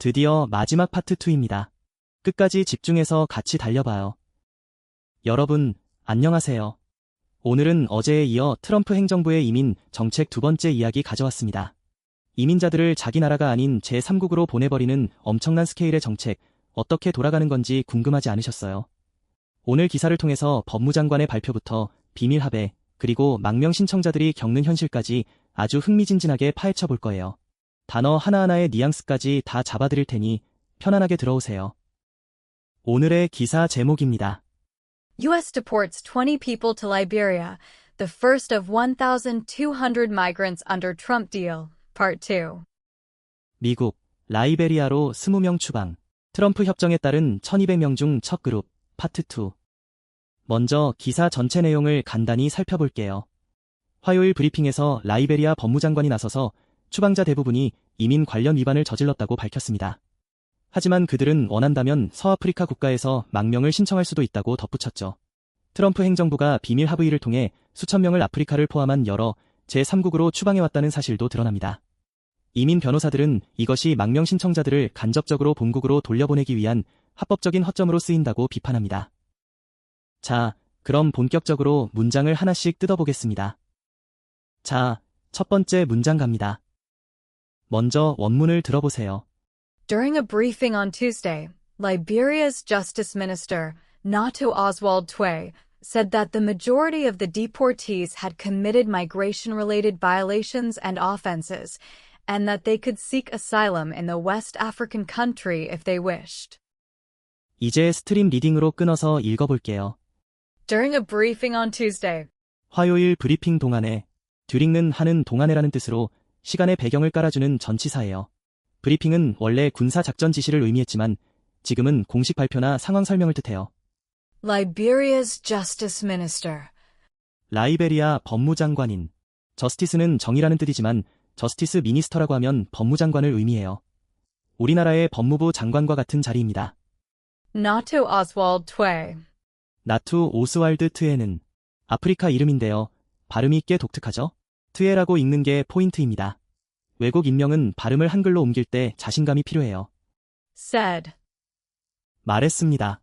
드디어 마지막 파트 2입니다. 끝까지 집중해서 같이 달려봐요. 여러분, 안녕하세요. 오늘은 어제에 이어 트럼프 행정부의 이민 정책 두 번째 이야기 가져왔습니다. 이민자들을 자기 나라가 아닌 제3국으로 보내버리는 엄청난 스케일의 정책, 어떻게 돌아가는 건지 궁금하지 않으셨어요? 오늘 기사를 통해서 법무장관의 발표부터 비밀 합의, 그리고 망명 신청자들이 겪는 현실까지 아주 흥미진진하게 파헤쳐 볼 거예요. 단어 하나하나의 뉘앙스까지 다 잡아드릴 테니 편안하게 들어오세요. 오늘의 기사 제목입니다. U.S. deports 20 people to Liberia, the first of 1,200 migrants under Trump deal, Part 2. 미국, 라이베리아로 20명 추방. 트럼프 협정에 따른 1200명 중 첫 그룹, 파트 2. 먼저 기사 전체 내용을 간단히 살펴볼게요. 화요일 브리핑에서 라이베리아 법무장관이 나서서 추방자 대부분이 이민 관련 위반을 저질렀다고 밝혔습니다. 하지만 그들은 원한다면 서아프리카 국가에서 망명을 신청할 수도 있다고 덧붙였죠. 트럼프 행정부가 비밀 합의를 통해 수천 명을 아프리카를 포함한 여러 제3국으로 추방해왔다는 사실도 드러납니다. 이민 변호사들은 이것이 망명 신청자들을 간접적으로 본국으로 돌려보내기 위한 합법적인 허점으로 쓰인다고 비판합니다. 자, 그럼 본격적으로 문장을 하나씩 뜯어보겠습니다. 자, 첫 번째 문장 갑니다. 먼저 원문을 들어보세요. During a briefing on Tuesday, Liberia's Justice Minister, Nato Oswald Tway, said that the majority of the deportees had committed migration-related violations and offenses, and that they could seek asylum in the West African country if they wished. 이제 스트림 리딩으로 끊어서 읽어볼게요. During a briefing on Tuesday, 화요일 브리핑 동안에, 듀링는 하는 동안에라는 뜻으로 시간의 배경을 깔아주는 전치사예요. 브리핑은 원래 군사작전 지시를 의미했지만 지금은 공식 발표나 상황 설명을 뜻해요. Liberia's Justice Minister. 라이베리아 법무장관인. 저스티스는 정의라는 뜻이지만 저스티스 미니스터라고 하면 법무장관을 의미해요. 우리나라의 법무부 장관과 같은 자리입니다. Nato Oswald Tway. 나투 오스왈드 트에는 아프리카 이름인데요. 발음이 꽤 독특하죠? 트에라고 읽는 게 포인트입니다. 외국 인명은 발음을 한글로 옮길 때 자신감이 필요해요. Said. 말했습니다.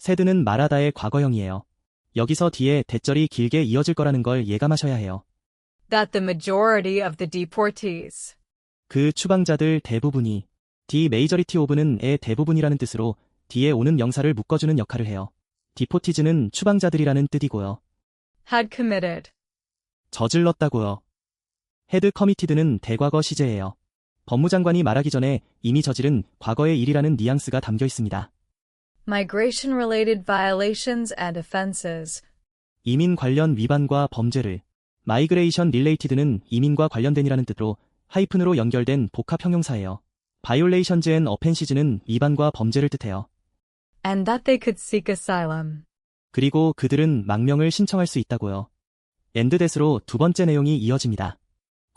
said는 말하다의 과거형이에요. 여기서 뒤에 대절이 길게 이어질 거라는 걸 예감하셔야 해요. That the majority of the deportees. 그 추방자들 대부분이 the majority of는 의 대부분이라는 뜻으로 뒤에 오는 명사를 묶어주는 역할을 해요. 디포티즈는 추방자들이라는 뜻이고요. Had committed. 저질렀다고요. had committed는 대과거 시제예요. 법무장관이 말하기 전에 이미 저지른 과거의 일이라는 뉘앙스가 담겨 있습니다. Migration-related violations and offenses. 이민 관련 위반과 범죄를. migration related는 이민과 관련된이라는 뜻으로 하이픈으로 연결된 복합 형용사예요. violations and offenses는 위반과 범죄를 뜻해요. And that they could seek asylum. 그리고 그들은 망명을 신청할 수 있다고요. and that으로 두 번째 내용이 이어집니다.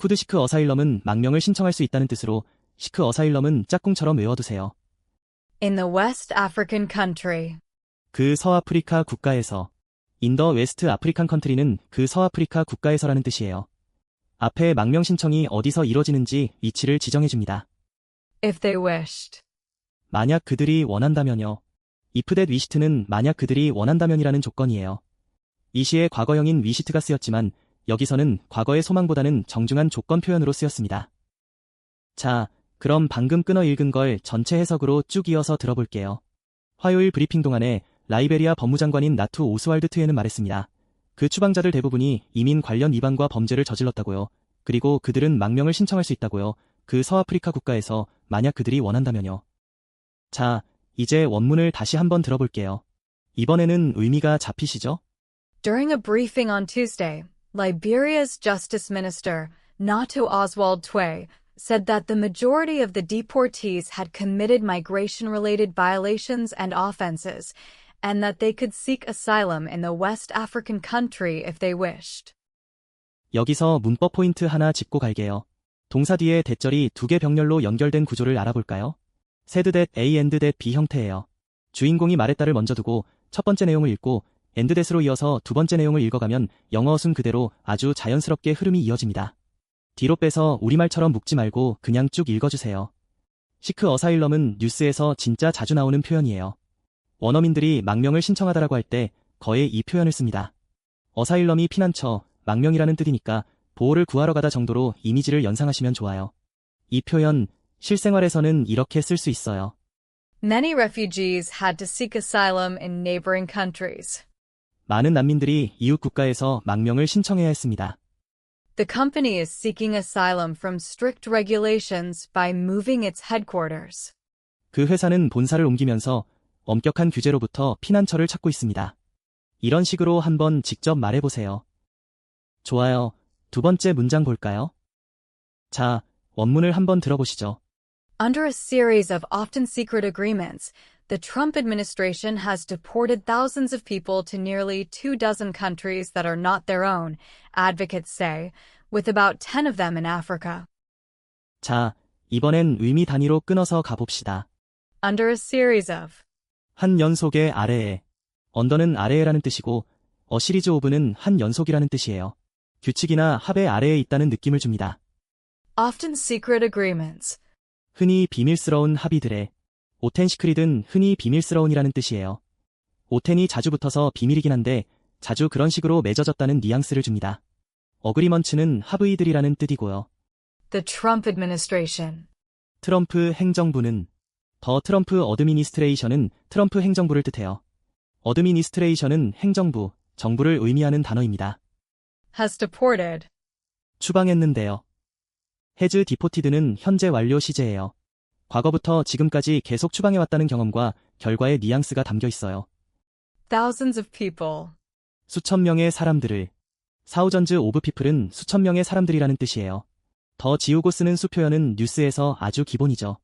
could seek asylum은 망명을 신청할 수 있다는 뜻으로 seek asylum은 짝꿍처럼 외워두세요. In the West African country. 그 서아프리카 국가에서. in the West African country는 그 서아프리카 국가에서라는 뜻이에요. 앞에 망명 신청이 어디서 이뤄지는지 위치를 지정해줍니다. If they wished. 만약 그들이 원한다면요. if that wished는 만약 그들이 원한다면이라는 조건이에요. 이 시의 과거형인 wished가 쓰였지만 여기서는 과거의 소망보다는 정중한 조건 표현으로 쓰였습니다. 자, 그럼 방금 끊어 읽은 걸 전체 해석으로 쭉 이어서 들어볼게요. 화요일 브리핑 동안에 라이베리아 법무장관인 나투 오스왈드 트에는 말했습니다. 그 추방자들 대부분이 이민 관련 위반과 범죄를 저질렀다고요. 그리고 그들은 망명을 신청할 수 있다고요. 그 서아프리카 국가에서 만약 그들이 원한다면요. 자, 이제 원문을 다시 한번 들어볼게요. 이번에는 의미가 잡히시죠? During a briefing on Tuesday, Liberia's Justice Minister, Nato Oswald Tway, said that the majority of the deportees had committed migration-related violations and offenses, and that they could seek asylum in the West African country if they wished. 여기서 문법 포인트 하나 짚고 갈게요. 동사 뒤에 대절이 두 개 병렬로 연결된 구조를 알아볼까요? said that A and that B 형태예요. 주인공이 말했다를 먼저 두고 첫 번째 내용을 읽고 and that으로 이어서 두 번째 내용을 읽어가면 영어 순 그대로 아주 자연스럽게 흐름이 이어집니다. 뒤로 빼서 우리말처럼 묶지 말고 그냥 쭉 읽어주세요. 시크 어사일럼은 뉴스에서 진짜 자주 나오는 표현이에요. 원어민들이 망명을 신청하다라고 할 때 거의 이 표현을 씁니다. 어사일럼이 피난처, 망명이라는 뜻이니까 보호를 구하러 가다 정도로 이미지를 연상하시면 좋아요. 이 표현, 실생활에서는 이렇게 쓸 수 있어요. Many refugees had to seek asylum in neighboring countries. 많은 난민들이 이웃 국가에서 망명을 신청해야 했습니다. The company is seeking asylum from strict regulations by moving its headquarters. 그 회사는 본사를 옮기면서 엄격한 규제로부터 피난처를 찾고 있습니다. 이런 식으로 한번 직접 말해보세요. 좋아요. 두 번째 문장 볼까요? 자, 원문을 한번 들어보시죠. Under a series of often secret agreements, the Trump administration has deported thousands of people to nearly 24 countries that are not their own, advocates say, with about 10 of them in Africa. 자, 이번엔 의미 단위로 끊어서 가봅시다. Under a series of. 한 연속의 아래에, 언더는 아래에라는 뜻이고, 어 시리즈 오브는 한 연속이라는 뜻이에요. 규칙이나 합의 아래에 있다는 느낌을 줍니다. Often secret agreements. 흔히 비밀스러운 합의들의, 오텐시크릿은 흔히 비밀스러운이라는 뜻이에요. 오텐이 자주 붙어서 비밀이긴 한데 자주 그런 식으로 맺어졌다는 뉘앙스를 줍니다. 어그리먼츠는 합의들이라는 뜻이고요. The Trump administration. 트럼프 행정부는 더 트럼프 어드미니스트레이션은 트럼프 행정부를 뜻해요. 어드미니스트레이션은 행정부, 정부를 의미하는 단어입니다. Has deported. 추방했는데요. has deported는 현재 완료 시제예요. 과거부터 지금까지 계속 추방해왔다는 경험과 결과의 뉘앙스가 담겨 있어요. Thousands of people. 수천 명의 사람들을. 사우전즈 오브 피플은 수천 명의 사람들이라는 뜻이에요. 더 지우고 쓰는 수 표현은 뉴스에서 아주 기본이죠.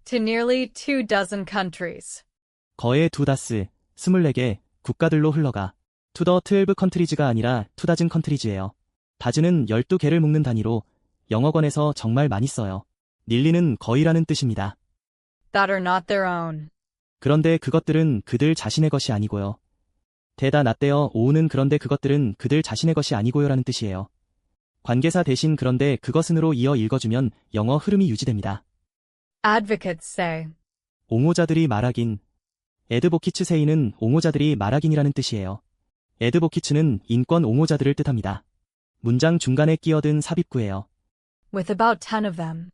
To nearly 24 countries. 거의 2다스, 24개 국가들로 흘러가. to the 12 countries가 아니라 2dozen countries예요. 다즈는 12개를 묶는 단위로 영어권에서 정말 많이 써요. 닐리는 거의라는 뜻입니다. That are not their own. 그런데 그것들은 그들 자신의 것이 아니고요. 대다 낫대어 오우는 그런데 그것들은 그들 자신의 것이 아니고요라는 뜻이에요. 관계사 대신 그런데 그것은으로 이어 읽어주면 영어 흐름이 유지됩니다. Advocates say. 옹호자들이 말하긴. 에드보키츠 세이는 옹호자들이 말하긴이라는 뜻이에요. 에드보키츠는 인권 옹호자들을 뜻합니다. 문장 중간에 끼어든 삽입구예요. With about 10 of them.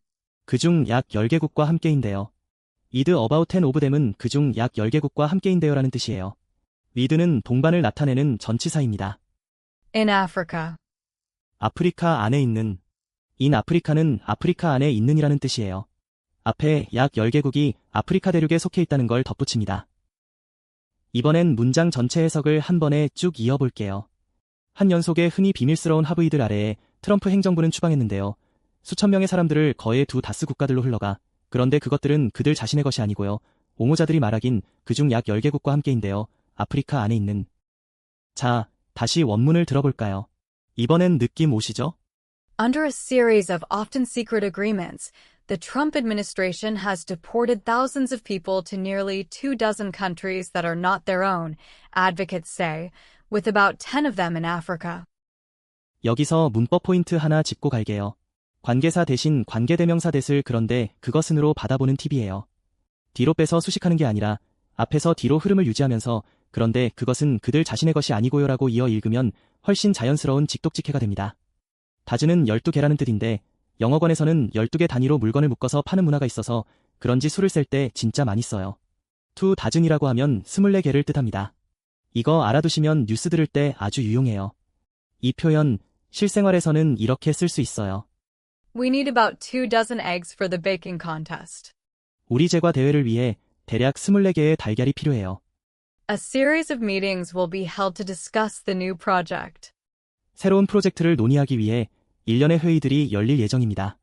그중 약 10개국과 함께인데요. with about 10 of them은 그중 약 10개국과 함께인데요라는 뜻이에요. with는 동반을 나타내는 전치사입니다. In Africa. 아프리카 안에 있는. in 아프리카는 아프리카 안에 있는이라는 뜻이에요. 앞에 약 10개국이 아프리카 대륙에 속해 있다는 걸 덧붙입니다. 이번엔 문장 전체 해석을 한 번에 쭉 이어볼게요. 한 연속의 흔히 비밀스러운 합의들 아래에 트럼프 행정부는 추방했는데요. 수천 명의 사람들을 거의 2다스 국가들로 흘러가. 그런데 그것들은 그들 자신의 것이 아니고요. 옹호자들이 말하긴 그중 약 10개국과 함께인데요. 아프리카 안에 있는. 자, 다시 원문을 들어볼까요? 이번엔 느낌 오시죠? Under a series of often secret agreements, the Trump administration has deported thousands of people to nearly 24 countries that are not their own, advocates say, with about 10 of them in Africa. 여기서 문법 포인트 하나 짚고 갈게요. 관계사 대신 관계대명사 대을 그런데 그것은으로 받아보는 팁이에요. 뒤로 빼서 수식하는 게 아니라 앞에서 뒤로 흐름을 유지하면서 그런데 그것은 그들 자신의 것이 아니고요라고 이어 읽으면 훨씬 자연스러운 직독직해가 됩니다. 다즈는 12개라는 뜻인데 영어권에서는 12개 단위로 물건을 묶어서 파는 문화가 있어서 그런지 수를 셀 때 진짜 많이 써요. 투 다즌이라고 하면 24개를 뜻합니다. 이거 알아두시면 뉴스 들을 때 아주 유용해요. 이 표현 실생활에서는 이렇게 쓸 수 있어요. We need about 24 eggs for the baking contest. 우리 제과 대회를 위해 대략 24개의 달걀이 필요해요. A series of meetings will be held to discuss the new project. 새로운 프로젝트를 논의하기 위해 일련의 회의들이 열릴 예정입니다.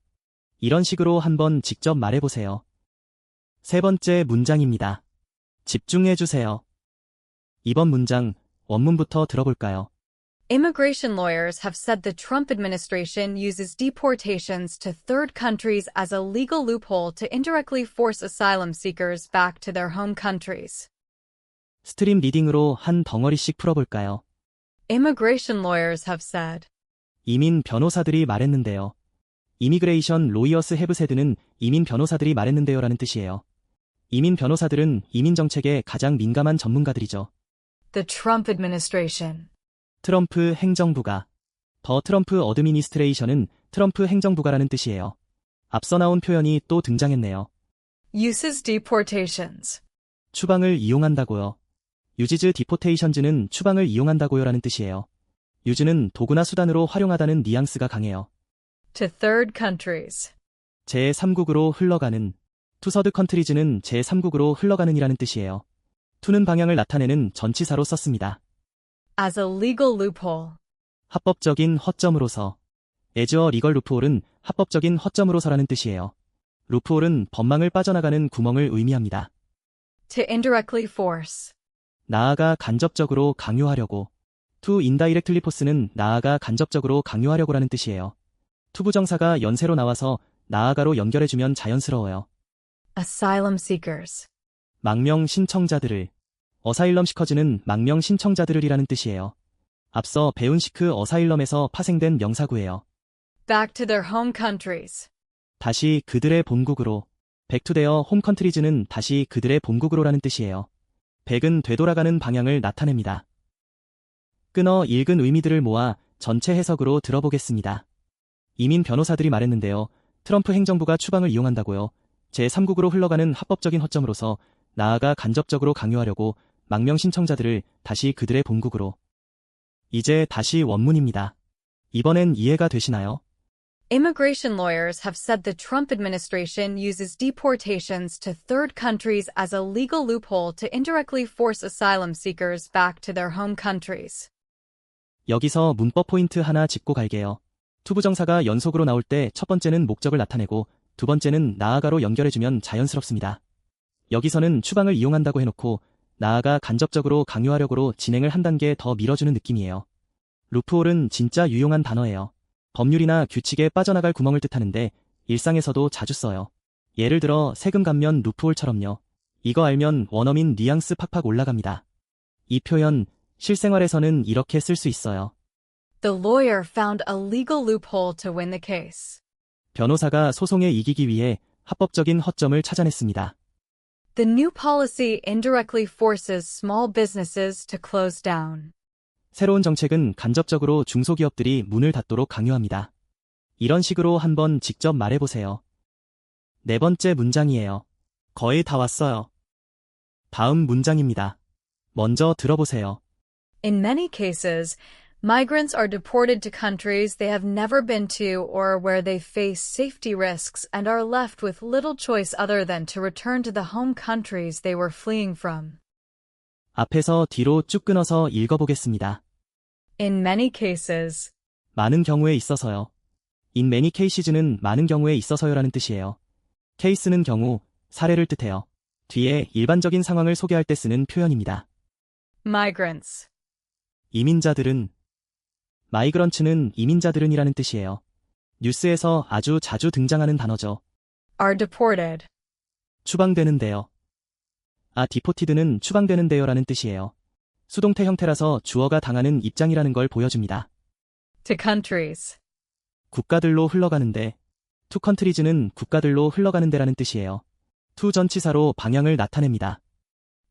이런 식으로 한번 직접 말해보세요. 세 번째 문장입니다. 집중해주세요. 이번 문장, 원문부터 들어볼까요? Immigration lawyers have said the Trump administration uses deportations to third countries as a legal loophole to indirectly force asylum seekers back to their home countries. 스트림 리딩으로 한 덩어리씩 풀어볼까요? Immigration lawyers have said. 이민 변호사들이 말했는데요. 이미그레이션 로이어스 헤브 세드는 이민 변호사들이 말했는데요 라는 뜻이에요. 이민 변호사들은 이민 정책에 가장 민감한 전문가들이죠. The Trump administration. 트럼프 행정부가. 더 트럼프 어드미니스트레이션은 트럼프 행정부가라는 뜻이에요. 앞서 나온 표현이 또 등장했네요. Uses deportations. 추방을 이용한다고요. 유지즈 디포테이션즈는 추방을 이용한다고요 라는 뜻이에요. 유즈는 도구나 수단으로 활용하다는 뉘앙스가 강해요. To third countries. 제3국으로 흘러가는. To third countries는 제3국으로 흘러가는 이라는 뜻이에요. to는 방향을 나타내는 전치사로 썼습니다. As a legal loophole. 합법적인 허점으로서. as a legal loophole은 합법적인 허점으로서라는 뜻이에요. 루프홀은 법망을 빠져나가는 구멍을 의미합니다. To indirectly force. 나아가 간접적으로 강요하려고. to indirectly force는 나아가 간접적으로 강요하려고라는 뜻이에요. 투부정사가 연세로 나와서 나아가로 연결해주면 자연스러워요. Asylum seekers. 망명 신청자들을. 어사일럼 시커즈는 망명 신청자들을이라는 뜻이에요. 앞서 배운 시크 어사일럼에서 파생된 명사구예요. Back to their home countries. 다시 그들의 본국으로. back to their home countries는 다시 그들의 본국으로라는 뜻이에요. back은 되돌아가는 방향을 나타냅니다. 끊어 읽은 의미들을 모아 전체 해석으로 들어보겠습니다. 이민 변호사들이 말했는데요. 트럼프 행정부가 추방을 이용한다고요. 제3국으로 흘러가는 합법적인 허점으로서 나아가 간접적으로 강요하려고 망명 신청자들을 다시 그들의 본국으로. 이제 다시 원문입니다. 이번엔 이해가 되시나요? Immigration lawyers have said the Trump administration uses deportations to third countries as a legal loophole to indirectly force asylum seekers back to their home countries. 여기서 문법 포인트 하나 짚고 갈게요. 투부정사가 연속으로 나올 때 첫 번째는 목적을 나타내고 두 번째는 나아가로 연결해주면 자연스럽습니다. 여기서는 추방을 이용한다고 해놓고 나아가 간접적으로 강요하려고로 진행을 한 단계 더 밀어주는 느낌이에요. 루프홀은 진짜 유용한 단어예요. 법률이나 규칙에 빠져나갈 구멍을 뜻하는데 일상에서도 자주 써요. 예를 들어 세금 감면 루프홀처럼요. 이거 알면 원어민 뉘앙스 팍팍 올라갑니다. 이 표현 실생활에서는 이렇게 쓸 수 있어요. The lawyer found a legal loophole to win the case. 변호사가 소송에 이기기 위해 합법적인 허점을 찾아냈습니다. The new policy indirectly forces small businesses to close down. 새로운 정책은 간접적으로 중소기업들이 문을 닫도록 강요합니다. 이런 식으로 한번 직접 말해보세요. 네 번째 문장이에요. 거의 다 왔어요. 다음 문장입니다. 먼저 들어보세요. In many cases, migrants are deported to countries they have never been to or where they face safety risks and are left with little choice other than to return to the home countries they were fleeing from. 앞에서 뒤로 쭉 끊어서 읽어보겠습니다. In many cases. 많은 경우에 있어서요. In many cases는 많은 경우에 있어서요라는 뜻이에요. case는 경우, 사례를 뜻해요. 뒤에 일반적인 상황을 소개할 때 쓰는 표현입니다. Migrants. 이민자들은. 마이그런츠는 이민자들은이라는 뜻이에요. 뉴스에서 아주 자주 등장하는 단어죠. Are deported. 추방되는데요. 디포티드는 추방되는데요라는 뜻이에요. 수동태 형태라서 주어가 당하는 입장이라는 걸 보여줍니다. To countries. 국가들로 흘러가는데, to countries는 국가들로 흘러가는데라는 뜻이에요. to 전치사로 방향을 나타냅니다.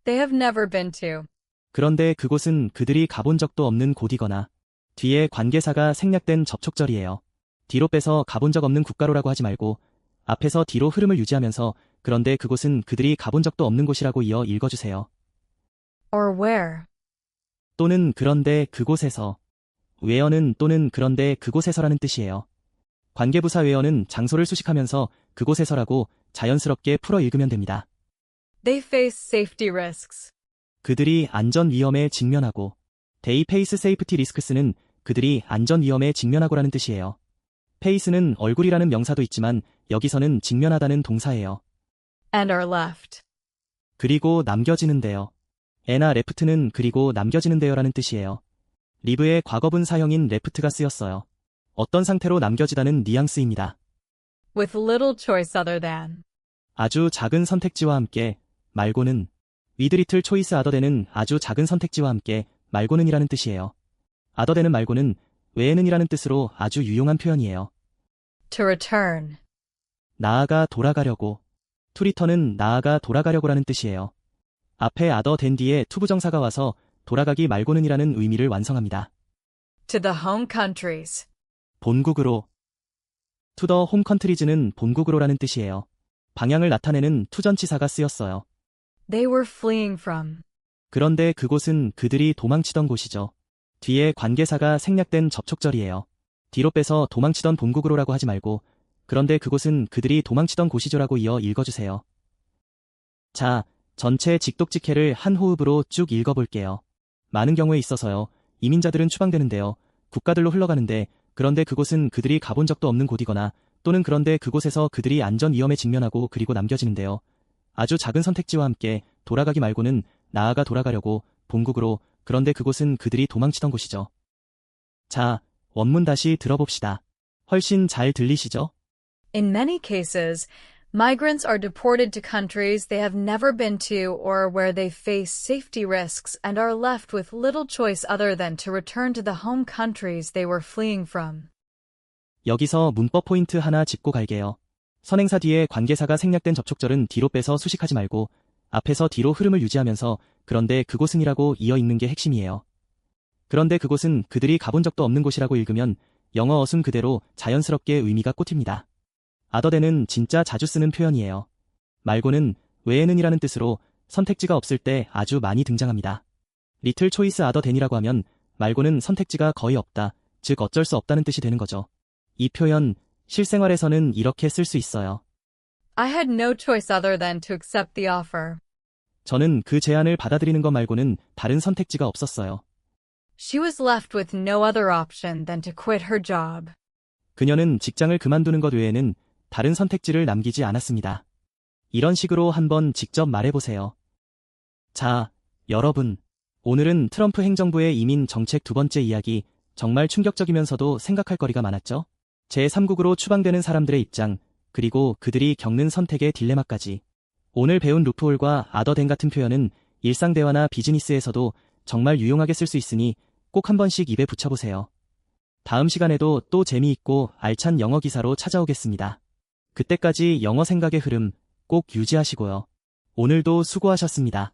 They have never been to. 그런데 그곳은 그들이 가본 적도 없는 곳이거나 뒤에 관계사가 생략된 접촉절이에요. 뒤로 빼서 가본 적 없는 국가로라고 하지 말고 앞에서 뒤로 흐름을 유지하면서 그런데 그곳은 그들이 가본 적도 없는 곳이라고 이어 읽어주세요. Or where. 또는 그런데 그곳에서. where는 또는 그런데 그곳에서라는 뜻이에요. 관계부사 where는 장소를 수식하면서 그곳에서라고 자연스럽게 풀어 읽으면 됩니다. They face safety risks. 그들이 안전 위험에 직면하고 they face safety risks는 그들이 안전 위험에 직면하고라는 뜻이에요. face는 얼굴이라는 명사도 있지만 여기서는 직면하다는 동사예요. And are left. 그리고 남겨지는데요. 에나 left는 그리고 남겨지는데요라는 뜻이에요. live의 과거분 사형인 left가 쓰였어요. 어떤 상태로 남겨지다는 뉘앙스입니다. With little choice other than. 아주 작은 선택지와 함께 말고는 with little choice other than은 아주 작은 선택지와 함께 말고는이라는 뜻이에요. other than은 말고는 외에는이라는 뜻으로 아주 유용한 표현이에요. To return. 나아가 돌아가려고. to return은 나아가 돌아가려고라는 뜻이에요. 앞에 other than 뒤에 to 부정사가 와서 돌아가기 말고는이라는 의미를 완성합니다. To the home countries. 본국으로. to the home countries는 본국으로라는 뜻이에요. 방향을 나타내는 to 전치사가 쓰였어요. They were fleeing from. 그런데 그곳은 그들이 도망치던 곳이죠. 뒤에 관계사가 생략된 접촉절이에요. 뒤로 빼서 도망치던 본국으로라고 하지 말고 그런데 그곳은 그들이 도망치던 곳이죠라고 이어 읽어주세요. 자, 전체 직독직해를 한 호흡으로 쭉 읽어볼게요. 많은 경우에 있어서요. 이민자들은 추방되는데요. 국가들로 흘러가는데 그런데 그곳은 그들이 가본 적도 없는 곳이거나 또는 그런데 그곳에서 그들이 안전 위험에 직면하고 그리고 남겨지는데요. 아주 작은 선택지와 함께 돌아가기 말고는 나아가 돌아가려고 본국으로 그런데 그곳은 그들이 도망치던 곳이죠. 자, 원문 다시 들어봅시다. 훨씬 잘 들리시죠? In many cases, migrants are deported to countries they have never been to or where they face safety risks and are left with little choice other than to return to the home countries they were fleeing from. 여기서 문법 포인트 하나 짚고 갈게요. 선행사 뒤에 관계사가 생략된 접촉절은 뒤로 빼서 수식하지 말고 앞에서 뒤로 흐름을 유지하면서 그런데 그곳은이라고 이어 읽는 게 핵심이에요. 그런데 그곳은 그들이 가본 적도 없는 곳이라고 읽으면 영어 어순 그대로 자연스럽게 의미가 꽂힙니다. other than은 진짜 자주 쓰는 표현이에요. 말고는 외에는이라는 뜻으로 선택지가 없을 때 아주 많이 등장합니다. little choice other than이라고 하면 말고는 선택지가 거의 없다, 즉 어쩔 수 없다는 뜻이 되는 거죠. 이 표현 실생활에서는 이렇게 쓸 수 있어요. I had no choice other than to accept the offer. 저는 그 제안을 받아들이는 것 말고는 다른 선택지가 없었어요. She was left with no other option than to quit her job. 그녀는 직장을 그만두는 것 외에는 다른 선택지를 남기지 않았습니다. 이런 식으로 한번 직접 말해보세요. 자, 여러분. 오늘은 트럼프 행정부의 이민 정책 두 번째 이야기, 정말 충격적이면서도 생각할 거리가 많았죠? 제3국으로 추방되는 사람들의 입장, 그리고 그들이 겪는 선택의 딜레마까지. 오늘 배운 루프홀과 other than 같은 표현은 일상 대화나 비즈니스에서도 정말 유용하게 쓸 수 있으니 꼭 한 번씩 입에 붙여보세요. 다음 시간에도 또 재미있고 알찬 영어 기사로 찾아오겠습니다. 그때까지 영어 생각의 흐름 꼭 유지하시고요. 오늘도 수고하셨습니다.